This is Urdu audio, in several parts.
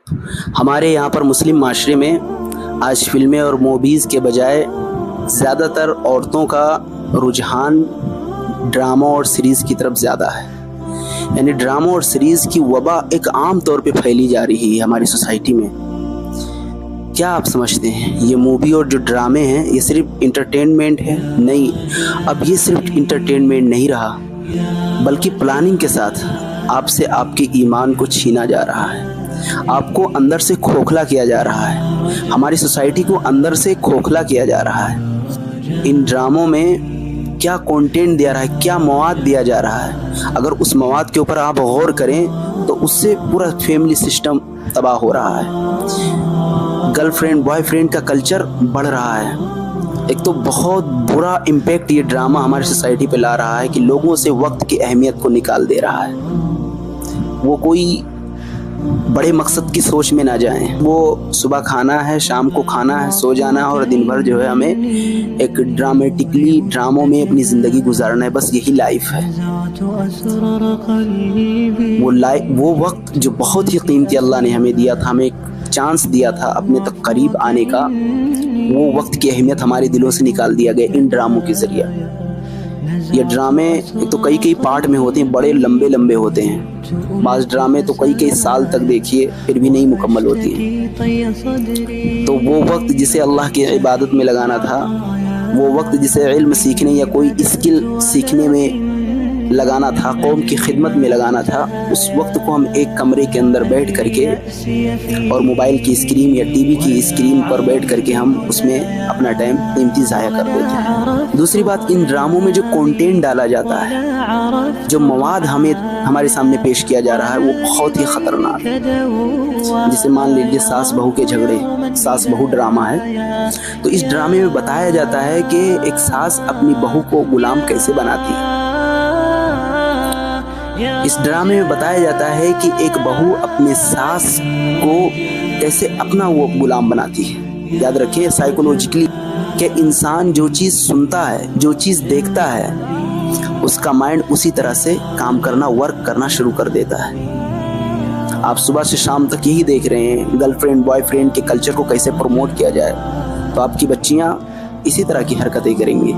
ہمارے یہاں پر مسلم معاشرے میں آج فلمیں اور موویز کے بجائے زیادہ تر عورتوں کا رجحان ڈراموں اور سیریز کی طرف زیادہ ہے. یعنی ڈراموں اور سیریز کی وبا ایک عام طور پہ پھیلی جا رہی ہے ہماری سوسائٹی میں. کیا آپ سمجھتے ہیں یہ مووی اور جو ڈرامے ہیں یہ صرف انٹرٹینمنٹ ہے؟ نہیں، اب یہ صرف انٹرٹینمنٹ نہیں رہا بلکہ پلاننگ کے ساتھ آپ سے آپ کے ایمان کو چھینا جا رہا ہے، آپ کو اندر سے کھوکھلا کیا جا رہا ہے، ہماری سوسائٹی کو اندر سے کھوکھلا کیا جا رہا ہے. ان ڈراموں میں کیا کنٹینٹ دیا رہا ہے، کیا مواد دیا جا رہا ہے، اگر اس مواد کے اوپر آپ غور کریں تو اس سے پورا فیملی سسٹم تباہ ہو رہا ہے. گرل فرینڈ بوائے فرینڈ کا کلچر بڑھ رہا ہے. ایک تو بہت برا امپیکٹ یہ ڈرامہ ہماری سوسائٹی پہ لا رہا ہے کہ لوگوں سے وقت کی اہمیت کو نکال دے رہا ہے. وہ کوئی بڑے مقصد کی سوچ میں نہ جائیں، وہ صبح کھانا ہے، شام کو کھانا ہے، سو جانا ہے اور دن بھر جو ہے ہمیں ایک ڈرامیٹکلی ڈراموں میں اپنی زندگی گزارنا ہے، بس یہی لائف ہے. وہ وقت جو بہت ہی قیمتی اللہ نے ہمیں دیا تھا، ہمیں ایک چانس دیا تھا اپنے تک قریب آنے کا، وہ وقت کی اہمیت ہمارے دلوں سے نکال دیا گیا ان ڈراموں کے ذریعے. یہ ڈرامے تو کئی پارٹ میں ہوتے ہیں، بڑے لمبے لمبے ہوتے ہیں. بعض ڈرامے تو کئی سال تک دیکھیے پھر بھی نہیں مکمل ہوتی ہیں. تو وہ وقت جسے اللہ کی عبادت میں لگانا تھا، وہ وقت جسے علم سیکھنے یا کوئی اسکل سیکھنے میں لگانا تھا، قوم کی خدمت میں لگانا تھا، اس وقت کو ہم ایک کمرے کے اندر بیٹھ کر کے اور موبائل کی اسکرین یا ٹی وی کی اسکرین پر بیٹھ کر کے ہم اس میں اپنا ٹائم قیمتی ضائع کر دیتے ہیں. دوسری بات، ان ڈراموں میں جو کنٹینٹ ڈالا جاتا ہے، جو مواد ہمارے سامنے پیش کیا جا رہا ہے، وہ بہت ہی خطرناک ہے. جسے مان لیجیے ساس بہو کے جھگڑے، ساس بہو ڈرامہ ہے. تو اس ڈرامے میں بتایا جاتا ہے کہ ایک ساس اپنی بہو کو غلام کیسے بناتی ہے. اس ڈرامے میں بتایا جاتا ہے کہ ایک بہو اپنے ساس کو کیسے اپنا وہ غلام بناتی ہے. یاد رکھیں سائیکولوجیکلی کہ انسان جو چیز سنتا ہے، جو چیز دیکھتا ہے، اس کا مائنڈ اسی طرح سے کام کرنا، ورک کرنا شروع کر دیتا ہے. آپ صبح سے شام تک یہی دیکھ رہے ہیں گرل فرینڈ بوائے فرینڈ کے کلچر کو کیسے پروموٹ کیا جائے، تو آپ کی بچیاں اسی طرح کی حرکتیں کریں گی،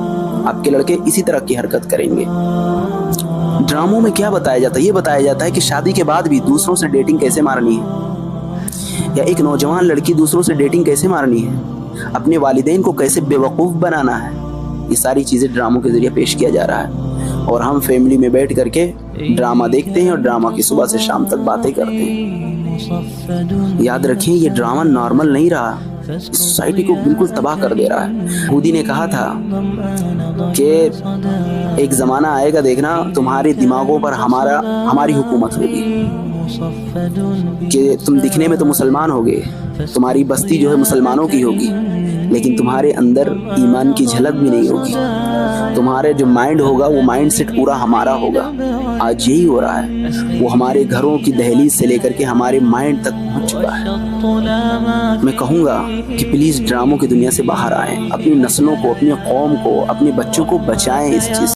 آپ کے لڑکے اسی طرح کی حرکت کریں گے. ڈراموں میں کیا بتایا جاتا ہے؟ یہ بتایا جاتا ہے کہ شادی کے بعد بھی دوسروں سے ڈیٹنگ کیسے مارنی ہے، یا ایک نوجوان لڑکی دوسروں سے ڈیٹنگ کیسے مارنی ہے، اپنے والدین کو کیسے بیوقوف بنانا ہے. یہ ساری چیزیں ڈراموں کے ذریعے پیش کیا جا رہا ہے، اور ہم فیملی میں بیٹھ کر کے ڈرامہ دیکھتے ہیں اور ڈرامہ کی صبح سے شام تک باتیں کرتے ہیں. یاد رکھیں یہ ڈرامہ نارمل نہیں رہا، سوسائٹی کو بالکل تباہ کر دے رہا ہے. خودی نے کہا تھا کہ ایک زمانہ آئے گا، دیکھنا تمہارے دماغوں پر ہماری حکومت ہوگی، کہ تم دکھنے میں تو مسلمان ہوگے، تمہاری بستی جو ہے مسلمانوں کی ہوگی، لیکن تمہارے اندر ایمان کی جھلک بھی نہیں ہوگی. تمہارے جو مائنڈ ہوگا وہ مائنڈ سیٹ پورا ہمارا ہوگا. آج یہی ہو رہا ہے، وہ ہمارے گھروں کی دہلیز سے لے کر کے ہمارے مائنڈ تک پہنچ چکا ہے. میں کہوں گا کہ پلیز ڈراموں کی دنیا سے باہر آئیں، اپنی نسلوں کو، اپنی قوم کو، اپنے بچوں کو بچائیں اس چیز